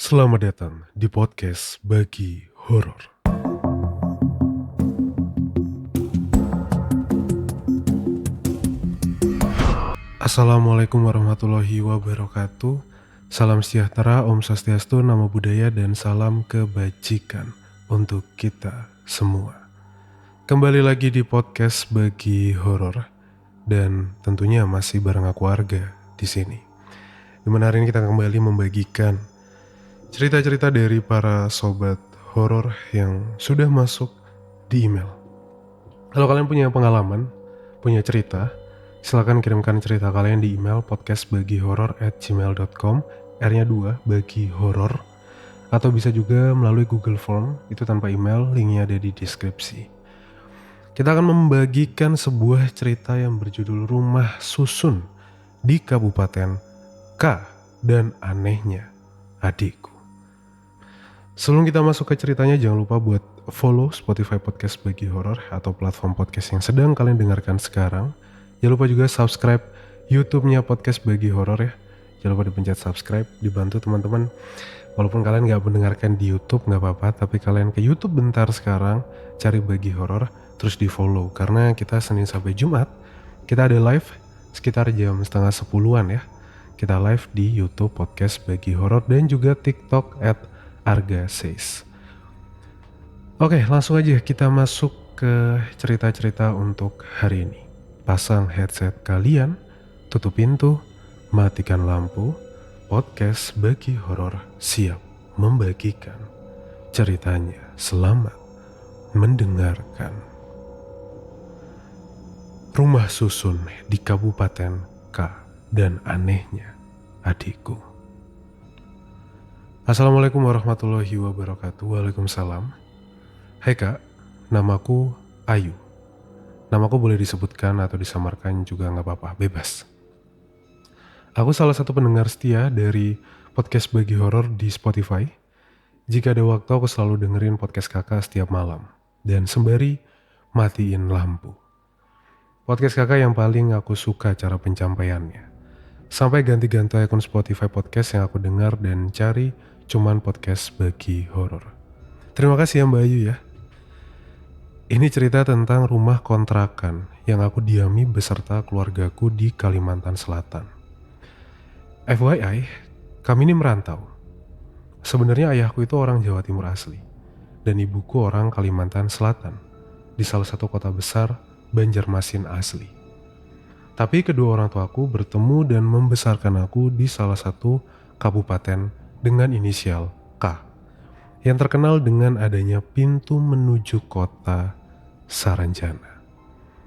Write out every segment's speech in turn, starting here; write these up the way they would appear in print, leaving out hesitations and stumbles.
Selamat datang di podcast Bagi Horor. Assalamualaikum warahmatullahi wabarakatuh. Salam sejahtera, Om Swastiastu, Namo Buddhaya, dan salam kebajikan untuk kita semua. Kembali lagi di podcast Bagi Horor, dan tentunya masih bareng aku Arga di sini. Dimana hari ini kita kembali membagikan cerita-cerita dari para sobat horor yang sudah masuk di email. Kalau kalian punya pengalaman, punya cerita, silakan kirimkan cerita kalian di email podcastbagihoror@gmail.com, R-nya 2, bagi horor, atau bisa juga melalui Google Form, itu tanpa email, linknya ada di deskripsi. Kita akan membagikan sebuah cerita yang berjudul Rumah Susun di Kabupaten K dan Anehnya Adikku. Sebelum kita masuk ke ceritanya, jangan lupa buat follow Spotify Podcast Bagi Horor atau platform podcast yang sedang kalian dengarkan sekarang. Jangan lupa juga subscribe YouTube-nya Podcast Bagi Horor ya. Jangan lupa dipencet subscribe, dibantu teman-teman. Walaupun kalian gak mendengarkan di YouTube gak apa-apa, tapi kalian ke YouTube bentar sekarang, cari Bagi Horor, terus di follow. Karena kita Senin sampai Jumat, kita ada live sekitar jam 9:30-an ya. Kita live di YouTube Podcast Bagi Horor dan juga TikTok @Arga Says. Oke, langsung aja kita masuk ke cerita-cerita untuk hari ini. Pasang headset kalian, tutup pintu, matikan lampu. Podcast Bagi Horor siap membagikan ceritanya. Selamat mendengarkan. Rumah Susun di Kabupaten K dan Anehnya Adikku. Assalamualaikum warahmatullahi wabarakatuh. Waalaikumsalam. Hai kak, namaku Ayu. Namaku boleh disebutkan atau disamarkan juga gak apa-apa, bebas. Aku salah satu pendengar setia dari podcast Bagi Horor di Spotify. Jika ada waktu aku selalu dengerin podcast kakak setiap malam. Dan sembari matiin lampu. Podcast kakak yang paling aku suka cara penyampaiannya. Sampai ganti-ganti akun Spotify podcast yang aku dengar dan cari cuman podcast Bagi Horor. Terima kasih ya Mbak Ayu ya. Ini cerita tentang rumah kontrakan yang aku diami beserta keluargaku di Kalimantan Selatan. FYI, kami ini merantau. Sebenarnya ayahku itu orang Jawa Timur asli dan ibuku orang Kalimantan Selatan di salah satu kota besar Banjarmasin asli. Tapi kedua orang tuaku bertemu dan membesarkan aku di salah satu kabupaten dengan inisial K, yang terkenal dengan adanya pintu menuju kota Saranjana.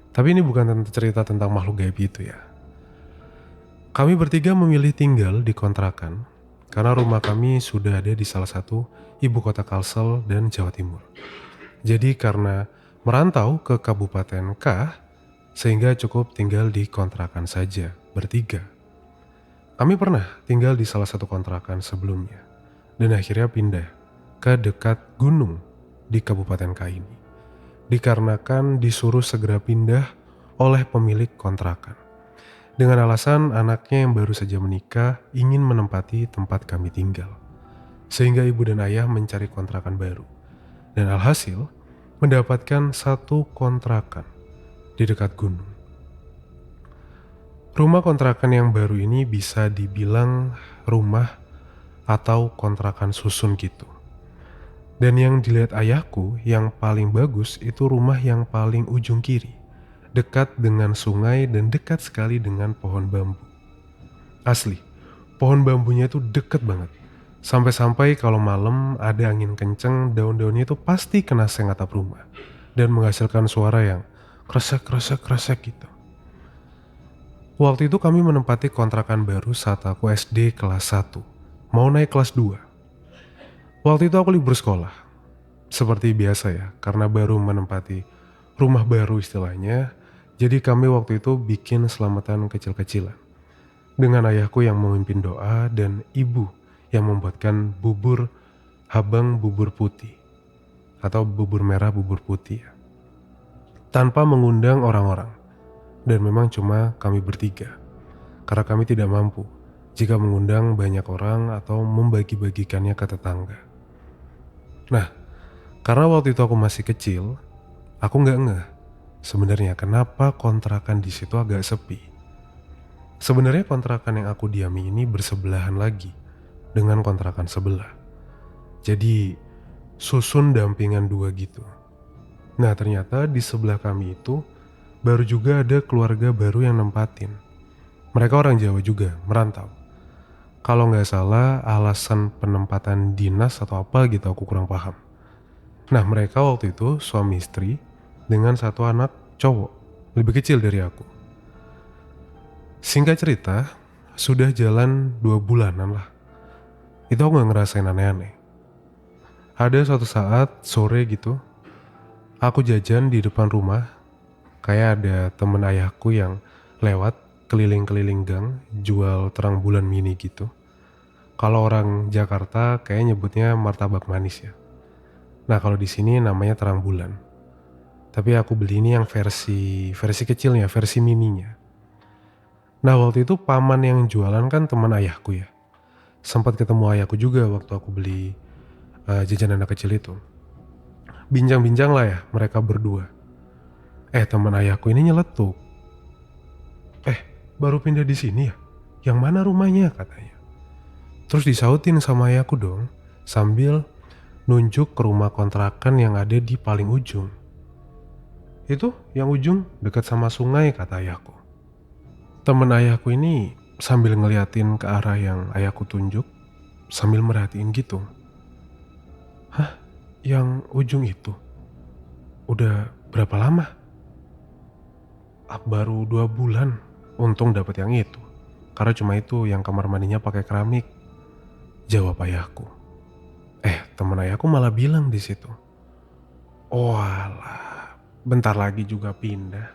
Tapi ini bukan cerita tentang makhluk gaib itu ya. Kami bertiga memilih tinggal di kontrakan karena rumah kami sudah ada di salah satu ibu kota Kalsel dan Jawa Timur. Jadi karena merantau ke Kabupaten K, sehingga cukup tinggal di kontrakan saja, bertiga. Kami pernah tinggal di salah satu kontrakan sebelumnya, dan akhirnya pindah ke dekat gunung di Kabupaten K ini. Dikarenakan disuruh segera pindah oleh pemilik kontrakan. Dengan alasan anaknya yang baru saja menikah ingin menempati tempat kami tinggal. Sehingga ibu dan ayah mencari kontrakan baru. Dan alhasil mendapatkan satu kontrakan di dekat gunung. Rumah kontrakan yang baru ini bisa dibilang rumah atau kontrakan susun gitu. Dan yang dilihat ayahku yang paling bagus itu rumah yang paling ujung kiri, dekat dengan sungai dan dekat sekali dengan pohon bambu. Asli, pohon bambunya itu dekat banget. Sampai-sampai kalau malam ada angin kenceng, daun-daunnya itu pasti kena seng atap rumah dan menghasilkan suara yang kresek gitu. Waktu itu kami menempati kontrakan baru saat aku SD kelas 1, mau naik kelas 2. Waktu itu aku libur sekolah. Seperti biasa ya, karena baru menempati rumah baru istilahnya, jadi kami waktu itu bikin selamatan kecil-kecilan. Dengan ayahku yang memimpin doa dan ibu yang membuatkan bubur habang bubur putih. Atau bubur merah bubur putih ya. Tanpa mengundang orang-orang. Dan memang cuma kami bertiga. Karena kami tidak mampu jika mengundang banyak orang atau membagi-bagikannya ke tetangga. Nah, karena waktu itu aku masih kecil, aku nggak ngeh sebenarnya kenapa kontrakan di situ agak sepi. Sebenarnya kontrakan yang aku diami ini bersebelahan lagi dengan kontrakan sebelah. Jadi susun dampingan dua gitu. Nah ternyata di sebelah kami itu baru juga ada keluarga baru yang nempatin. Mereka orang Jawa juga, merantau. Kalau nggak salah alasan penempatan dinas atau apa gitu aku kurang paham. Nah mereka waktu itu suami istri dengan satu anak cowok, lebih kecil dari aku. Singkat cerita, sudah jalan 2 bulanan lah. Itu aku nggak ngerasain aneh-aneh. Ada suatu saat sore gitu, aku jajan di depan rumah. Kayak ada temen ayahku yang lewat keliling-keliling gang jual terang bulan mini gitu. Kalau orang Jakarta kayak nyebutnya martabak manis ya. Nah kalau di sini namanya terang bulan. Tapi aku beli ini yang versi kecilnya, versi mininya. Nah waktu itu paman yang jualan kan teman ayahku ya. Sempat ketemu ayahku juga waktu aku beli jajanan anak kecil itu. Bincang-bincang lah ya mereka berdua. Teman ayahku ini nyeletuk. Baru pindah di sini ya? Yang mana rumahnya katanya. Terus disautin sama ayahku dong. Sambil nunjuk ke rumah kontrakan yang ada di paling ujung. Itu yang ujung dekat sama sungai kata ayahku. Temen ayahku ini sambil ngeliatin ke arah yang ayahku tunjuk. Sambil merhatiin gitu. Hah? Yang ujung itu? Udah berapa lama? Baru 2 bulan. Untung dapet yang itu. Karena cuma itu yang kamar mandinya pakai keramik. Jawab ayahku. Temen ayahku malah bilang di situ. Oh alah, bentar lagi juga pindah.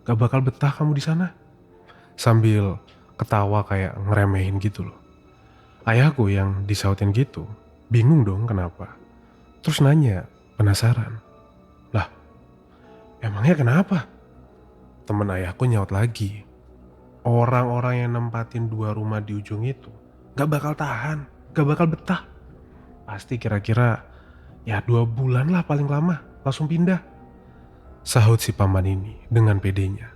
Gak bakal betah kamu di sana. Sambil ketawa kayak ngeremehin gitu loh. Ayahku yang disautin gitu, bingung dong kenapa. Terus nanya, penasaran. Lah, emangnya kenapa? Temen ayahku nyaut lagi. Orang-orang yang nempatin 2 rumah di ujung itu gak bakal tahan, gak bakal betah. Pasti kira-kira ya 2 bulan lah paling lama, langsung pindah. Sahut si paman ini dengan pedenya.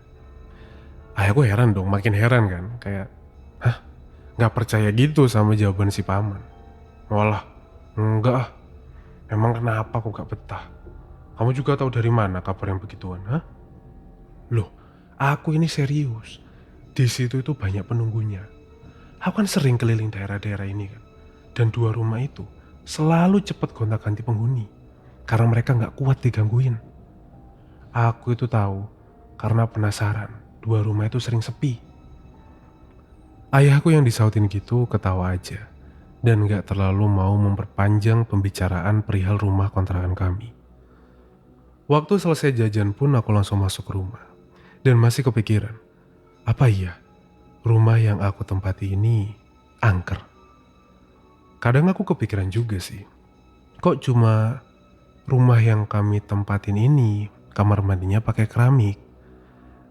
Ayahku heran dong, makin heran kan. Kayak, hah? Gak percaya gitu sama jawaban si paman. Walah, enggak ah. Emang kenapa aku gak betah? Kamu juga tahu dari mana kabar yang begituan, hah? Loh, aku ini serius. Di situ itu banyak penunggunya. Aku kan sering keliling daerah-daerah ini kan. Dan 2 rumah itu selalu cepat gonta-ganti penghuni. Karena mereka gak kuat digangguin. Aku itu tahu karena penasaran. 2 rumah itu sering sepi. Ayahku yang disautin gitu ketawa aja. Dan gak terlalu mau memperpanjang pembicaraan perihal rumah kontrakan kami. Waktu selesai jajan pun aku langsung masuk ke rumah. Dan masih kepikiran. Apa iya? Rumah yang aku tempati ini angker. Kadang aku kepikiran juga sih, kok cuma rumah yang kami tempatin ini kamar mandinya pakai keramik?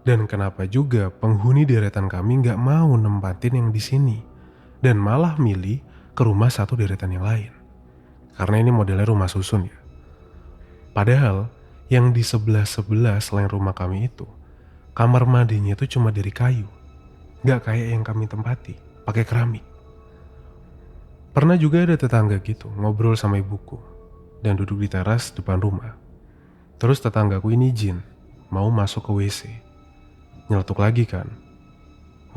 Dan kenapa juga penghuni deretan kami nggak mau nempatin yang di sini dan malah milih ke rumah satu deretan yang lain? Karena ini modelnya rumah susun ya. Padahal yang di sebelah-sebelah selain rumah kami itu, kamar mandinya itu cuma dari kayu. Nggak kayak yang kami tempati, pakai keramik. Pernah juga ada tetangga gitu, ngobrol sama ibuku, dan duduk di teras depan rumah. Terus tetanggaku ini izin, mau masuk ke WC. Nyeletuk lagi kan.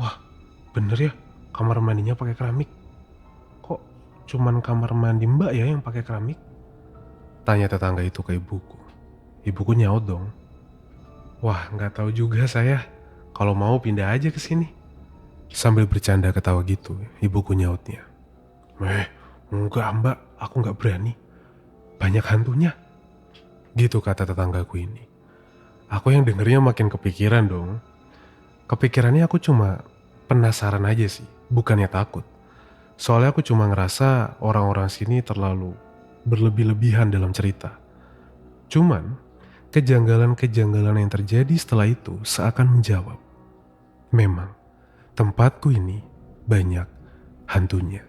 Wah, bener ya, kamar mandinya pakai keramik. Kok cuman kamar mandi mbak ya yang pakai keramik? Tanya tetangga itu ke ibuku. Ibuku nyaut dong. Wah, nggak tahu juga saya. Kalau mau pindah aja ke sini. Sambil bercanda ketawa gitu, ibuku nyautnya. Enggak mbak, aku nggak berani. Banyak hantunya. Gitu kata tetanggaku ini. Aku yang dengernya makin kepikiran dong. Kepikirannya aku cuma penasaran aja sih, bukannya takut. Soalnya aku cuma ngerasa orang-orang sini terlalu berlebih-lebihan dalam cerita. Cuman, kejanggalan-kejanggalan yang terjadi setelah itu seakan menjawab. Memang, tempatku ini banyak hantunya.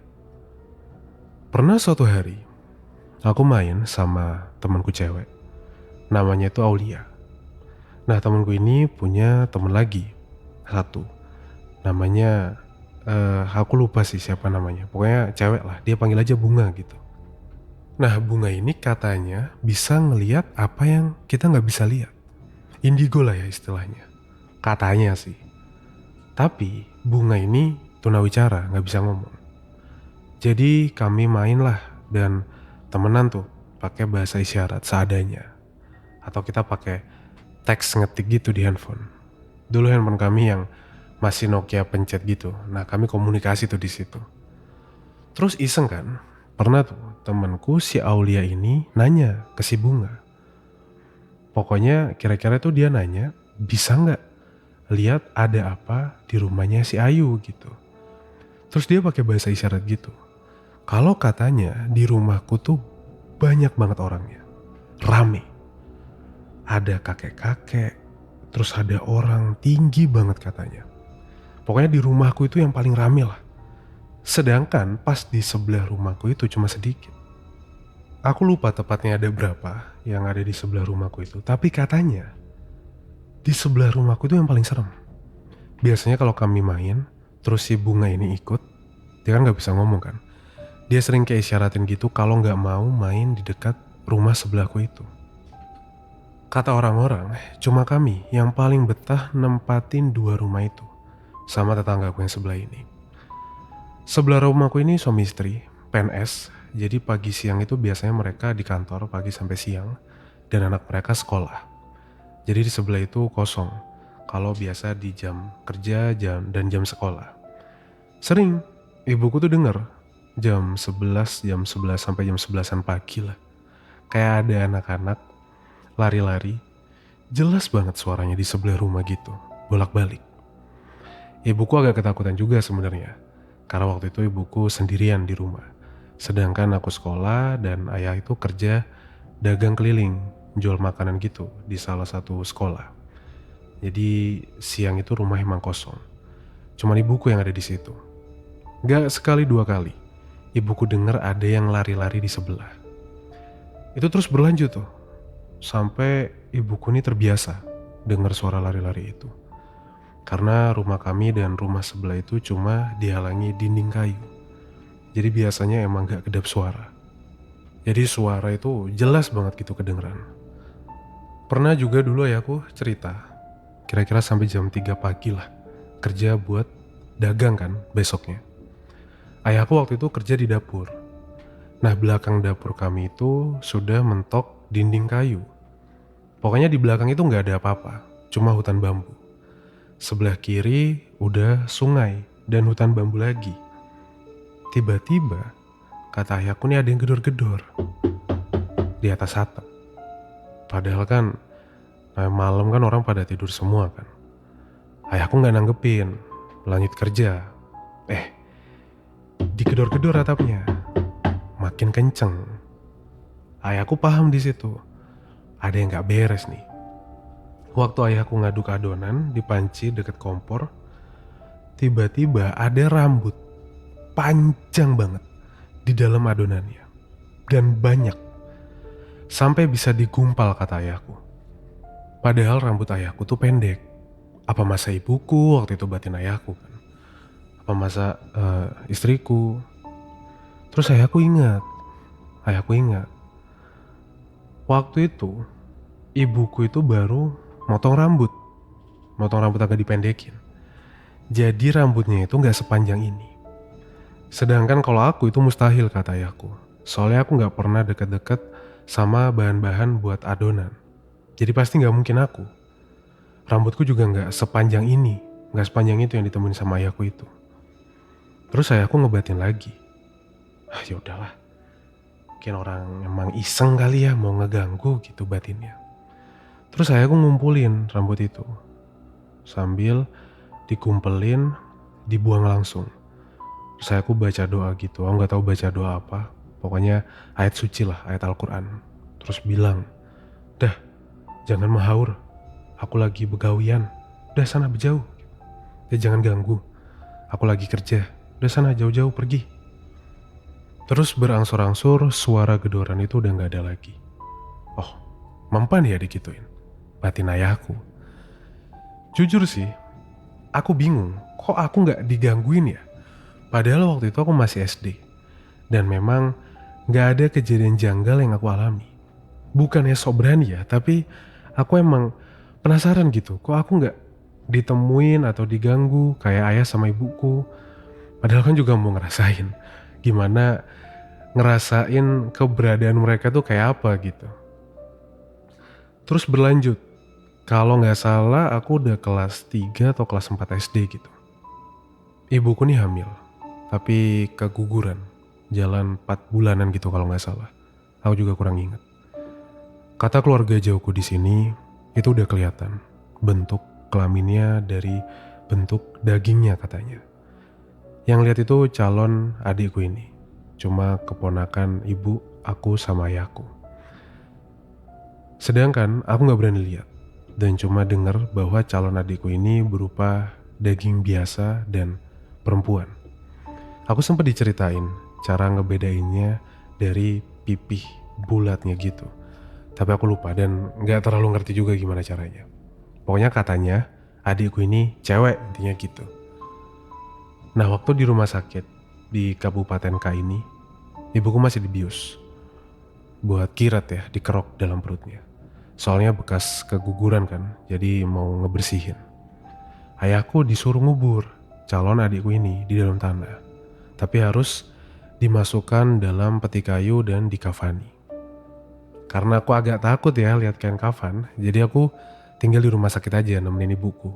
Pernah suatu hari, aku main sama temanku cewek. Namanya itu Aulia. Nah, temanku ini punya teman lagi, satu. Namanya, aku lupa sih siapa namanya. Pokoknya cewek lah, dia panggil aja Bunga gitu. Nah, Bunga ini katanya bisa ngelihat apa yang kita nggak bisa lihat. Indigo lah ya istilahnya. Katanya sih. Tapi Bunga ini tunawicara, nggak bisa ngomong. Jadi kami main lah dan temenan tuh pakai bahasa isyarat seadanya. Atau kita pakai teks ngetik gitu di handphone. Dulu handphone kami yang masih Nokia pencet gitu. Nah, kami komunikasi tuh di situ. Terus iseng kan, pernah tuh temanku si Aulia ini nanya ke si Bunga. Pokoknya kira-kira tuh dia nanya, bisa nggak lihat ada apa di rumahnya si Ayu gitu. Terus dia pakai bahasa isyarat gitu. Kalau katanya di rumahku tuh banyak banget orangnya, rame. Ada kakek-kakek, terus ada orang tinggi banget katanya. Pokoknya di rumahku itu yang paling rame lah. Sedangkan pas di sebelah rumahku itu cuma sedikit. Aku lupa tepatnya ada berapa yang ada di sebelah rumahku itu. Tapi katanya di sebelah rumahku itu yang paling serem. Biasanya kalau kami main, terus si Bunga ini ikut, dia kan gak bisa ngomong kan. Dia sering kayak isyaratin gitu kalau gak mau main di dekat rumah sebelahku itu. Kata orang-orang, cuma kami yang paling betah nempatin dua rumah itu sama tetanggaku yang sebelah ini. Sebelah rumahku ini suami istri, PNS, jadi pagi siang itu biasanya mereka di kantor pagi sampai siang dan anak mereka sekolah. Jadi di sebelah itu kosong, kalau biasa di jam kerja dan jam sekolah. Sering, ibuku tuh denger jam 11 sampai jam 11-an pagi lah. Kayak ada anak-anak lari-lari, jelas banget suaranya di sebelah rumah gitu, bolak-balik. Ibuku agak ketakutan juga sebenarnya, karena waktu itu ibuku sendirian di rumah. Sedangkan aku sekolah dan ayah itu kerja dagang keliling, jual makanan gitu di salah satu sekolah. Jadi siang itu rumah emang kosong. Cuman ibuku yang ada di situ. Gak sekali dua kali, ibuku dengar ada yang lari-lari di sebelah. Itu terus berlanjut tuh. Sampai ibuku ini terbiasa dengar suara lari-lari itu. Karena rumah kami dan rumah sebelah itu cuma dihalangi dinding kayu. Jadi biasanya emang gak kedap suara. Jadi suara itu jelas banget gitu kedengeran. Pernah juga dulu ayahku cerita, kira-kira sampai jam 3 pagi lah, kerja buat dagang kan besoknya. Ayahku waktu itu kerja di dapur. Nah, belakang dapur kami itu sudah mentok dinding kayu. Pokoknya di belakang itu nggak ada apa-apa, cuma hutan bambu. Sebelah kiri udah sungai dan hutan bambu lagi. Tiba-tiba, kata ayahku nih ada yang gedor-gedor di atas atap. Padahal kan malam kan orang pada tidur semua kan. Ayahku nggak nanggepin, lanjut kerja. Digedor-gedor atapnya. Makin kenceng. Ayahku paham di situ. Ada yang gak beres nih. Waktu ayahku ngaduk adonan di panci deket kompor, tiba-tiba ada rambut panjang banget di dalam adonannya. Dan banyak. Sampai bisa digumpal kata ayahku. Padahal rambut ayahku tuh pendek. Apa masa ibuku waktu itu batin ayahku kan? Apa masa istriku? Terus ayahku ingat. Waktu itu, ibuku itu baru motong rambut agak dipendekin. Jadi rambutnya itu gak sepanjang ini. Sedangkan kalau aku itu mustahil kata ayahku. Soalnya aku gak pernah deket-deket sama bahan-bahan buat adonan. Jadi pasti gak mungkin aku. Rambutku juga gak sepanjang ini. Gak sepanjang itu yang ditemuin sama ayahku itu. Terus ayahku ngebatin lagi. Ya udahlah. Mungkin orang emang iseng kali ya mau ngeganggu gitu batinnya. Terus ayahku ngumpulin rambut itu. Sambil dikumpulin, dibuang langsung. Terus ayahku baca doa gitu. Aku gak tahu baca doa apa. Pokoknya ayat suci lah, ayat Al-Quran. Terus bilang, dah jangan mahaur. Aku lagi begawian. Udah sana berjauh. Jangan ganggu. Aku lagi kerja. udah sana jauh-jauh pergi. Terus berangsur-angsur suara gedoran itu udah gak ada lagi. Oh, mempan ya digituin, batin ayahku. Jujur sih, aku bingung, kok aku gak digangguin ya? Padahal waktu itu aku masih SD. Dan memang gak ada kejadian janggal yang aku alami. Bukannya sok berani ya, tapi aku emang penasaran gitu. Kok aku gak ditemuin atau diganggu kayak ayah sama ibuku. Padahal kan juga mau ngerasain gimana ngerasain keberadaan mereka tuh kayak apa gitu. Terus berlanjut, kalau gak salah aku udah kelas 3 atau kelas 4 SD gitu. Ibuku nih hamil, tapi keguguran. Jalan 4 bulanan gitu kalau gak salah. Aku juga kurang ingat. Kata keluarga jauhku di sini, itu udah kelihatan bentuk kelaminnya dari bentuk dagingnya katanya. Yang lihat itu calon adikku ini. Cuma keponakan ibu, aku sama ayahku. Sedangkan aku gak berani lihat. Dan cuma dengar bahwa calon adikku ini berupa daging biasa dan perempuan. Aku sempat diceritain cara ngebedainnya dari pipih bulatnya gitu. Tapi aku lupa dan gak terlalu ngerti juga gimana caranya. Pokoknya katanya adikku ini cewek, intinya gitu. Nah, waktu di rumah sakit di Kabupaten K ini, ibuku masih dibius. Buat kirat ya, dikerok dalam perutnya. Soalnya bekas keguguran kan, jadi mau ngebersihin. Ayahku disuruh ngubur calon adikku ini di dalam tanah. Tapi harus dimasukkan dalam peti kayu dan dikafani. Karena aku agak takut ya lihat kain kafan, jadi aku tinggal di rumah sakit aja nemenin ibuku.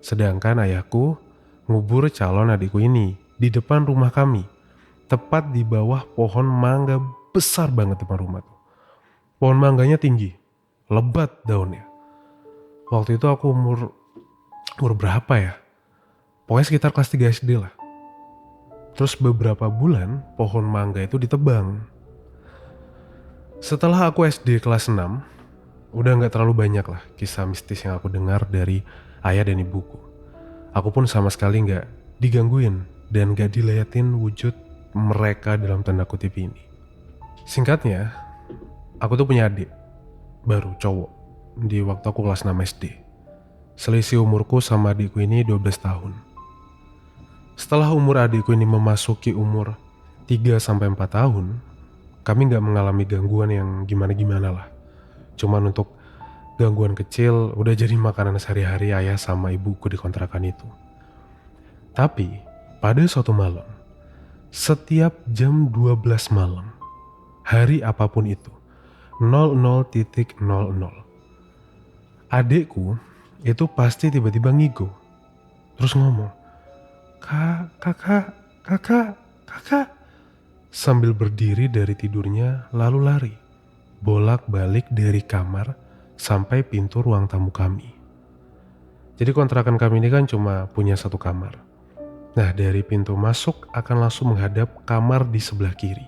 Sedangkan ayahku ngubur calon adikku ini di depan rumah kami, tepat di bawah pohon mangga besar banget depan rumah tuh. Pohon mangganya tinggi, lebat daunnya. Waktu itu aku umur berapa ya? Pokoknya sekitar kelas 3 SD lah. Terus beberapa bulan pohon mangga itu ditebang. Setelah aku SD kelas 6, udah gak terlalu banyak lah kisah mistis yang aku dengar dari ayah dan ibuku. Aku pun sama sekali gak digangguin dan gak diliatin wujud mereka dalam tanda kutip ini. Singkatnya, aku tuh punya adik baru cowok di waktu aku kelas 6 SD. Selisih umurku sama adikku ini 12 tahun. Setelah umur adikku ini memasuki umur 3-4 tahun, kami gak mengalami gangguan yang gimana-gimana lah. Cuman untuk gangguan kecil udah jadi makanan sehari-hari ayah sama ibuku di kontrakan itu. Tapi pada suatu malam, setiap jam 12 malam, hari apapun itu, 00.00, adekku itu pasti tiba-tiba ngigo. Terus ngomong, kakak, sambil berdiri dari tidurnya lalu lari, bolak-balik dari kamar sampai pintu ruang tamu kami. Jadi kontrakan kami ini kan cuma punya satu kamar. Nah, dari pintu masuk akan langsung menghadap kamar di sebelah kiri.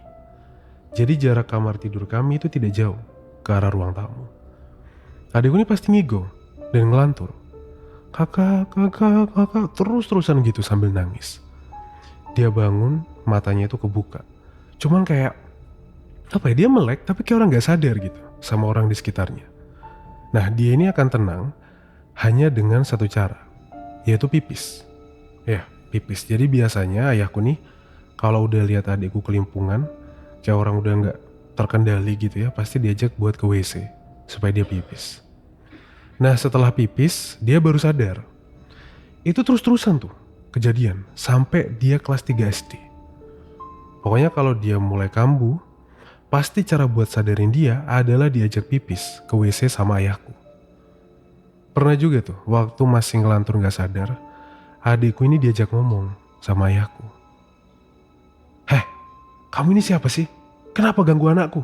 Jadi jarak kamar tidur kami itu tidak jauh ke arah ruang tamu. Adikku ini pasti ngigo dan ngelantur. Kakak, terus-terusan gitu sambil nangis. Dia bangun, matanya itu kebuka. Cuman kayak, apa ya, dia melek tapi kayak orang gak sadar gitu sama orang di sekitarnya. Nah, dia ini akan tenang hanya dengan satu cara, yaitu pipis. Ya, pipis. Jadi biasanya ayahku nih kalau udah lihat adikku kelimpungan, kayak orang udah gak terkendali gitu ya, pasti diajak buat ke WC supaya dia pipis. Nah, setelah pipis, dia baru sadar. Itu terus-terusan tuh kejadian sampai dia kelas 3 SD. Pokoknya kalau dia mulai kambuh, pasti cara buat sadarin dia adalah diajak pipis ke WC sama ayahku. Pernah juga tuh, waktu masih ngelantur gak sadar, adikku ini diajak ngomong sama ayahku. Heh, kamu ini siapa sih? Kenapa ganggu anakku?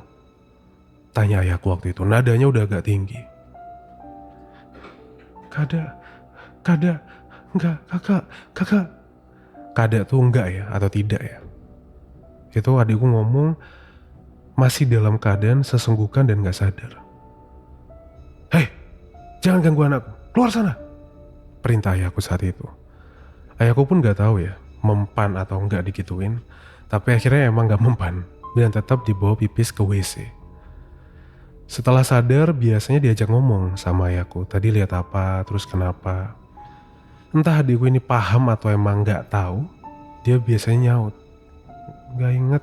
Tanya ayahku waktu itu, nadanya udah agak tinggi. Enggak, kakak. Kada tuh enggak ya, atau tidak ya. Itu adikku ngomong masih dalam keadaan sesenggukan dan gak sadar. Hei, jangan ganggu anakku, keluar sana, perintah ayahku saat itu. Ayahku pun gak tahu ya, mempan atau enggak digituin. Tapi akhirnya emang gak mempan dan tetap dibawa pipis ke WC. Setelah sadar biasanya diajak ngomong sama ayahku. Tadi lihat apa, terus kenapa. Entah adikku ini paham atau emang gak tahu. Dia biasanya nyaut, gak inget.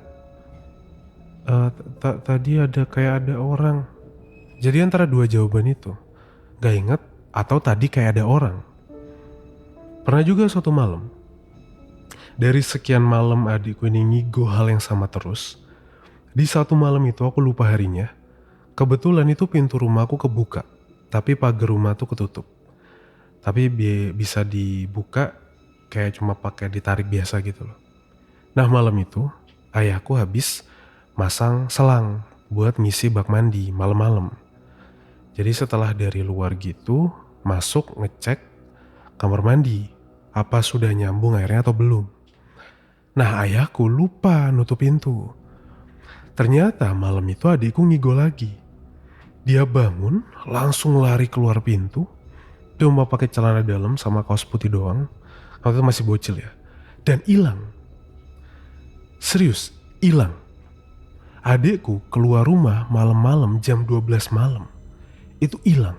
Tadi ada kayak ada orang. Jadi antara dua jawaban itu, gak inget atau tadi kayak ada orang. Pernah juga suatu malam, dari sekian malam adikku ini ngigo hal yang sama terus. Di satu malam itu aku lupa harinya. Kebetulan itu pintu rumahku kebuka, tapi pagar rumah tuh ketutup. Tapi bisa dibuka kayak cuma pakai ditarik biasa gitu loh. Nah malam itu ayahku habis masang selang buat ngisi bak mandi malam-malam. Jadi setelah dari luar gitu masuk ngecek kamar mandi, apa sudah nyambung airnya atau belum. Nah ayahku lupa nutup pintu. Ternyata malam itu adikku ngigo lagi. Dia bangun langsung lari keluar pintu. Dia cuma pakai celana dalam sama kaos putih doang. Waktu itu masih bocil ya. Dan hilang. Serius, hilang. Adikku keluar rumah malam-malam jam 12 malam. Itu hilang.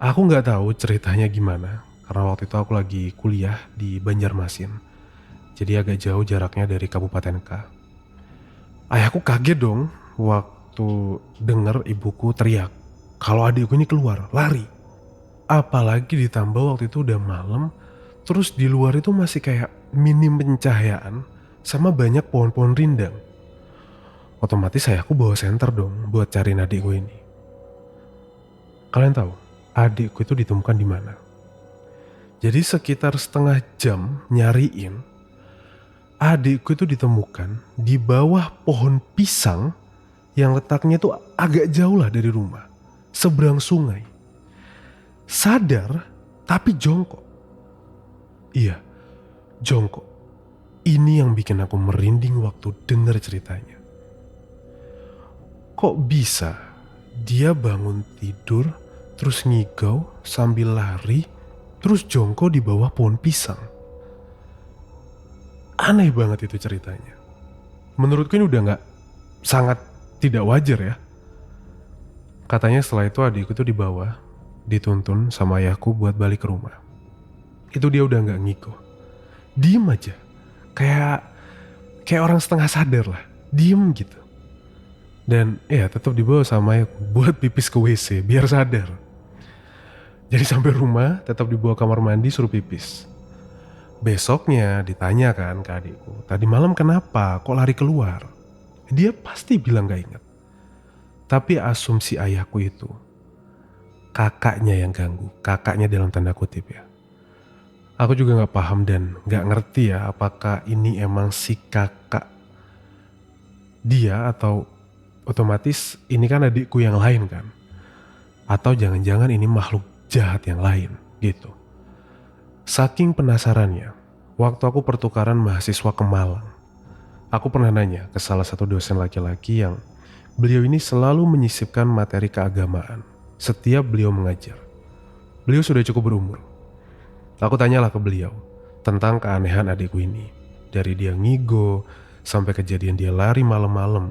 Aku gak tahu ceritanya gimana. Karena waktu itu aku lagi kuliah di Banjarmasin. Jadi agak jauh jaraknya dari Kabupaten K. Ayahku kaget dong waktu denger ibuku teriak kalau adikku ini keluar, lari. Apalagi ditambah waktu itu udah malam, terus di luar itu masih kayak minim pencahayaan sama banyak pohon-pohon rindang. Otomatis ayahku bawa senter dong buat cariin adikku ini. Kalian tahu adikku itu ditemukan di mana? Jadi sekitar setengah jam nyariin, adikku itu ditemukan di bawah pohon pisang yang letaknya tuh agak jauh lah dari rumah, seberang sungai. Sadar tapi jongkok. Iya, jongkok. Ini yang bikin aku merinding waktu denger ceritanya. Kok bisa dia bangun tidur terus ngigau sambil lari terus jongkok di bawah pohon pisang? Aneh banget itu ceritanya. Menurutku ini udah gak, sangat tidak wajar ya. Katanya setelah itu adikku tuh dibawa, dituntun sama ayahku buat balik ke rumah. Itu dia udah gak ngiko. Diem aja. Kayak orang setengah sadar lah. Diem gitu. Dan ya tetap dibawa sama ayahku buat pipis ke WC biar sadar. Jadi sampai rumah tetap dibawa kamar mandi suruh pipis. Besoknya ditanya kan ke adikku, tadi malam kenapa kok lari keluar? Dia pasti bilang gak ingat. Tapi asumsi ayahku itu kakaknya yang ganggu. Kakaknya dalam tanda kutip ya. Aku juga gak paham dan gak ngerti ya apakah ini emang si kakak dia atau otomatis ini kan adikku yang lain kan. Atau jangan-jangan ini makhluk jahat yang lain gitu. Saking penasarannya, waktu aku pertukaran mahasiswa ke Malang, aku pernah nanya ke salah satu dosen laki-laki yang beliau ini selalu menyisipkan materi keagamaan setiap beliau mengajar. Beliau sudah cukup berumur. Aku tanyalah ke beliau tentang keanehan adikku ini. Dari dia ngigo sampai kejadian dia lari malam-malam.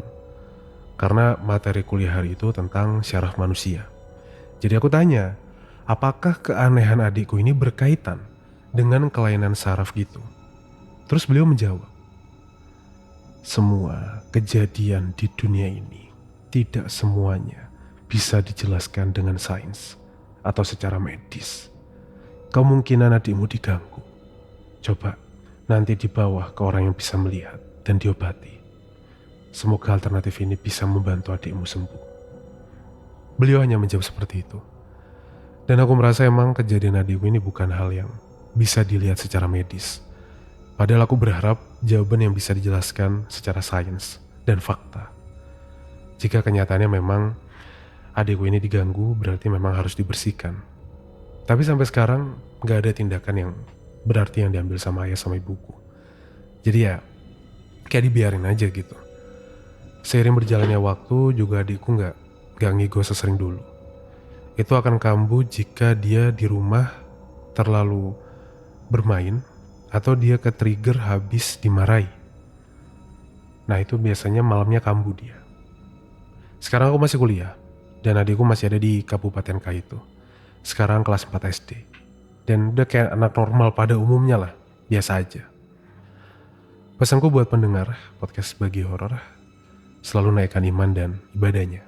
Karena materi kuliah hari itu tentang syaraf manusia. Jadi aku tanya, apakah keanehan adikku ini berkaitan dengan kelainan saraf gitu? Terus beliau menjawab, semua kejadian di dunia ini tidak semuanya bisa dijelaskan dengan sains atau secara medis. Kemungkinan adikmu diganggu. Coba nanti dibawa ke orang yang bisa melihat dan diobati. Semoga alternatif ini bisa membantu adikmu sembuh. Beliau hanya menjawab seperti itu. Dan aku merasa emang kejadian adikku ini bukan hal yang bisa dilihat secara medis. Padahal aku berharap jawaban yang bisa dijelaskan secara sains dan fakta. Jika kenyataannya memang adikku ini diganggu, berarti memang harus dibersihkan. Tapi sampai sekarang gak ada tindakan yang berarti yang diambil sama ayah sama ibuku. Jadi ya kayak dibiarin aja gitu. Seiring berjalannya waktu juga adikku gak ngigo sesering dulu. Itu akan kambuh jika dia di rumah terlalu bermain atau dia ke trigger habis dimarahi. Nah itu biasanya malamnya kambuh dia. Sekarang aku masih kuliah dan adikku masih ada di Kabupaten K itu. Sekarang kelas 4 SD. Dan udah kayak anak normal pada umumnya lah, biasa aja. Pesanku buat pendengar podcast Bagi Horor, selalu naikkan iman dan ibadahnya.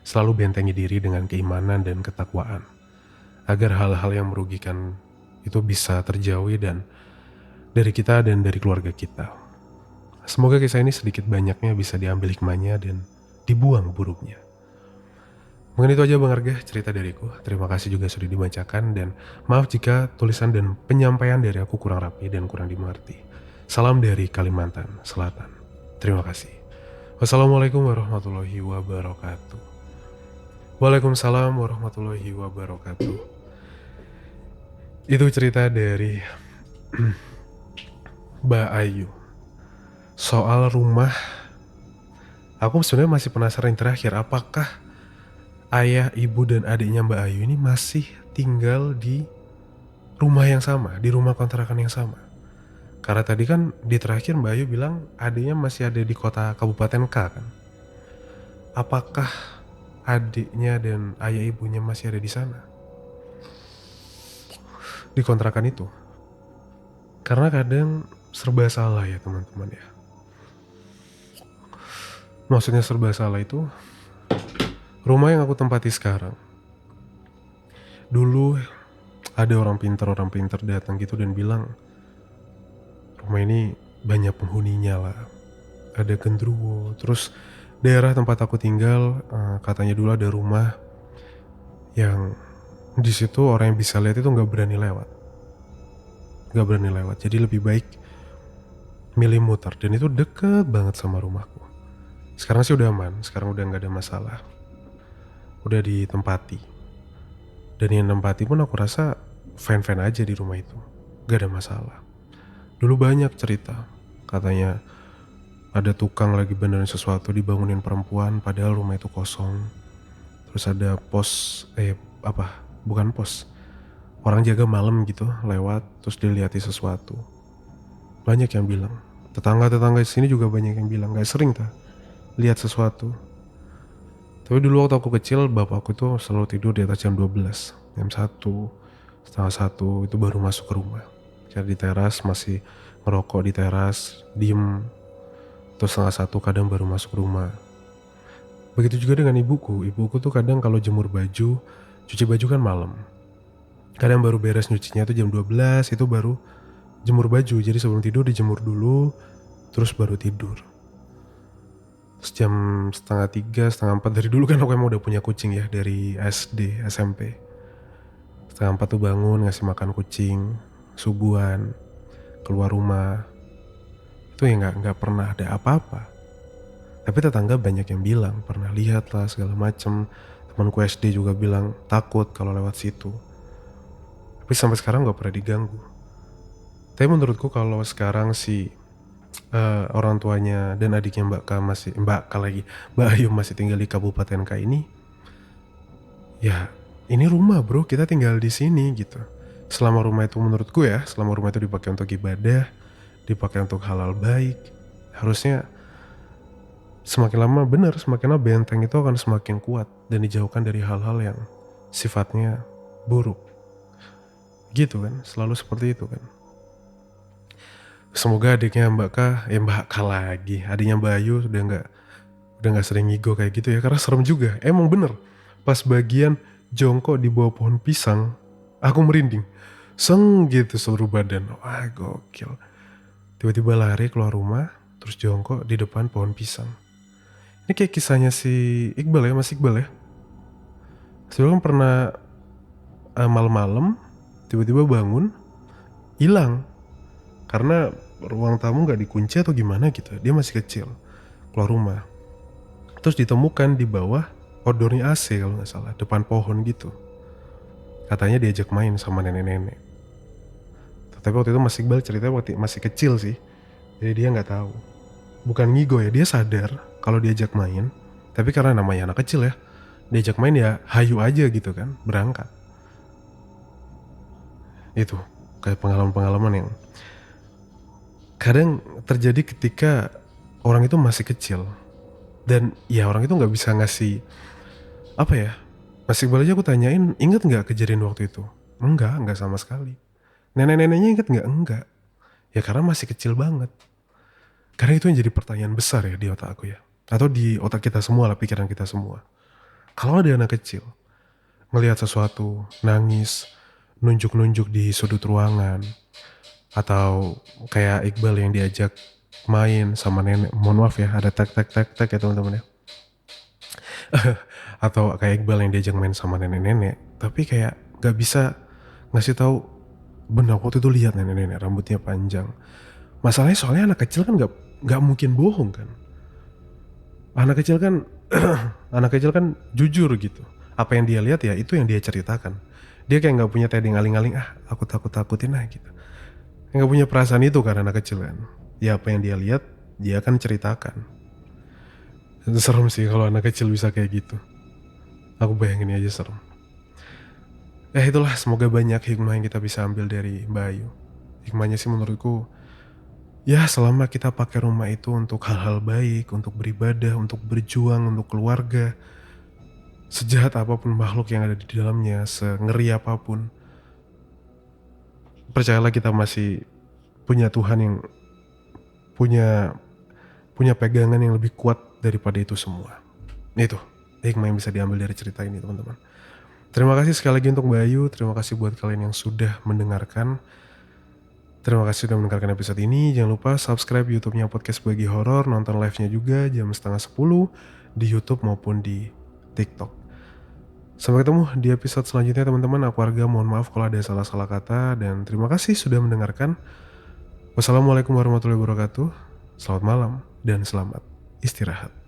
Selalu bentengi diri dengan keimanan dan ketakwaan, agar hal-hal yang merugikan itu bisa terjauhi dan dari kita dan dari keluarga kita. Semoga kisah ini sedikit banyaknya bisa diambil hikmahnya dan dibuang buruknya. Mungkin itu aja Bang Arga cerita dariku. Terima kasih juga sudah dibacakan dan maaf jika tulisan dan penyampaian dari aku kurang rapi dan kurang dimengerti. Salam dari Kalimantan Selatan. Terima kasih. Wassalamualaikum warahmatullahi wabarakatuh. Waalaikumsalam warahmatullahi wabarakatuh. Itu cerita dari Mbak Ayu. Soal rumah, aku sebenarnya masih penasaran yang terakhir, apakah ayah, ibu, dan adiknya Mbak Ayu ini masih tinggal di rumah yang sama, di rumah kontrakan yang sama. Karena tadi kan di terakhir Mbak Ayu bilang adiknya masih ada di kota Kabupaten K kan. Apakah adiknya dan ayah ibunya masih ada di sana? Di kontrakan itu. Karena kadang serba salah ya teman-teman ya. Maksudnya serba salah itu, rumah yang aku tempati sekarang. Dulu ada orang pintar datang gitu dan bilang, rumah ini banyak penghuninya lah. Ada genderuwo. Terus daerah tempat aku tinggal, katanya dulu ada rumah yang di situ orang yang bisa lihat itu nggak berani lewat. Jadi lebih baik milih muter. Dan itu deket banget sama rumahku. Sekarang sih udah aman. Sekarang udah nggak ada masalah. Udah ditempati. Dan yang nempati pun aku rasa fan-fan aja di rumah itu. Gak ada masalah. Dulu banyak cerita. Katanya ada tukang lagi benerin sesuatu dibangunin perempuan padahal rumah itu kosong. Terus ada bukan pos. Orang jaga malam gitu lewat terus dilihatin sesuatu. Banyak yang bilang. Tetangga-tetangga di sini juga banyak yang bilang. Gak sering lihat sesuatu. Tapi dulu waktu aku kecil, bapakku tuh selalu tidur di atas jam 12. Jam 1, setengah 1 itu baru masuk ke rumah. Jadi di teras masih ngerokok di teras, diem. Terus setengah 1 kadang baru masuk rumah. Begitu juga dengan ibuku. Ibuku tuh kadang kalau jemur baju, cuci baju kan malam. Kadang baru beres nyucinya tuh jam 12, itu baru jemur baju. Jadi sebelum tidur dijemur dulu, terus baru tidur. Terus jam setengah 3, setengah 4 dari dulu kan aku emang udah punya kucing ya dari SD, SMP. Setengah 4 tuh bangun ngasih makan kucing, subuhan, keluar rumah. Itu ya nggak pernah ada apa-apa. Tapi tetangga banyak yang bilang pernah lihat lah segala macem. Temanku SD juga bilang takut kalau lewat situ. Tapi sampai sekarang nggak pernah diganggu. Tapi menurutku kalau sekarang sih orang tuanya dan adiknya Mbak Ayu masih tinggal di Kabupaten K ini, ya ini rumah bro, kita tinggal di sini gitu. Selama rumah itu menurutku ya, selama rumah itu dipakai untuk ibadah, dipakai untuk halal baik, harusnya semakin lama semakin lama benteng itu akan semakin kuat dan dijauhkan dari hal-hal yang sifatnya buruk. Gitu kan, selalu seperti itu kan. Semoga adiknya Mbak K lagi, adiknya Mbak Ayu udah nggak sering ngigo kayak gitu ya, karena serem juga. Emang bener, pas bagian jongkok di bawah pohon pisang, aku merinding, gitu seluruh badan. Wah gokil. Tiba-tiba lari keluar rumah, terus jongkok di depan pohon pisang. Ini kayak kisahnya si Iqbal ya, Mas Iqbal ya. Sebelum pernah malam-malam tiba-tiba bangun hilang karena ruang tamu nggak dikunci atau gimana gitu. Dia masih kecil keluar rumah, terus ditemukan di bawah outdoornya AC kalau nggak salah, depan pohon gitu. Katanya diajak main sama nenek-nenek. Tapi waktu itu Mas Iqbal ceritanya waktu masih kecil sih, jadi dia nggak tahu. Bukan ngigo ya, dia sadar kalau diajak main, tapi karena namanya anak kecil ya, diajak main ya hayu aja gitu kan, berangkat. Itu kayak pengalaman-pengalaman yang Kadang terjadi ketika orang itu masih kecil dan ya orang itu nggak bisa ngasih apa ya, masih boleh aja aku tanyain, inget nggak kejadian waktu itu? Enggak sama sekali. Nenek-neneknya inget nggak? Enggak. Ya karena masih kecil banget. Karena itu yang jadi pertanyaan besar ya di otak aku ya. Atau di otak kita semua lah, pikiran kita semua. Kalau ada anak kecil, ngelihat sesuatu, nangis, nunjuk-nunjuk di sudut ruangan, atau kayak Iqbal yang diajak main sama nenek, mohon maaf ya, ada tek tek tek tek ya teman-teman ya. Atau kayak Iqbal yang diajak main sama nenek-nenek, tapi kayak gak bisa ngasih tahu benar waktu itu lihat nenek-nenek rambutnya panjang. Masalahnya soalnya anak kecil kan nggak mungkin bohong kan. Anak kecil kan anak kecil kan jujur gitu. Apa yang dia lihat ya itu yang dia ceritakan. Dia kayak nggak punya tedeng aling-aling, aku takut-takutin gitu. Nggak punya perasaan itu kan anak kecil kan. Ya apa yang dia lihat dia akan ceritakan. Itu serem sih kalau anak kecil bisa kayak gitu. Aku bayangin aja serem. Itulah, semoga banyak hikmah yang kita bisa ambil dari Mbak Ayu. Hikmahnya sih menurutku, ya selama kita pakai rumah itu untuk hal-hal baik, untuk beribadah, untuk berjuang, untuk keluarga, sejahat apapun makhluk yang ada di dalamnya, sengeri apapun, percayalah kita masih punya Tuhan yang punya punya pegangan yang lebih kuat daripada itu semua. Itu hikmah yang bisa diambil dari cerita ini teman-teman. Terima kasih sekali lagi untuk Mbak Ayu, terima kasih buat kalian yang sudah mendengarkan. Terima kasih sudah mendengarkan episode ini. Jangan lupa subscribe YouTube-nya Podcast Bagi Horor, nonton live-nya juga jam 9:30 di YouTube maupun di TikTok. Sampai ketemu di episode selanjutnya teman-teman. Aku Arga, mohon maaf kalau ada salah-salah kata dan terima kasih sudah mendengarkan. Wassalamualaikum warahmatullahi wabarakatuh. Selamat malam dan selamat istirahat.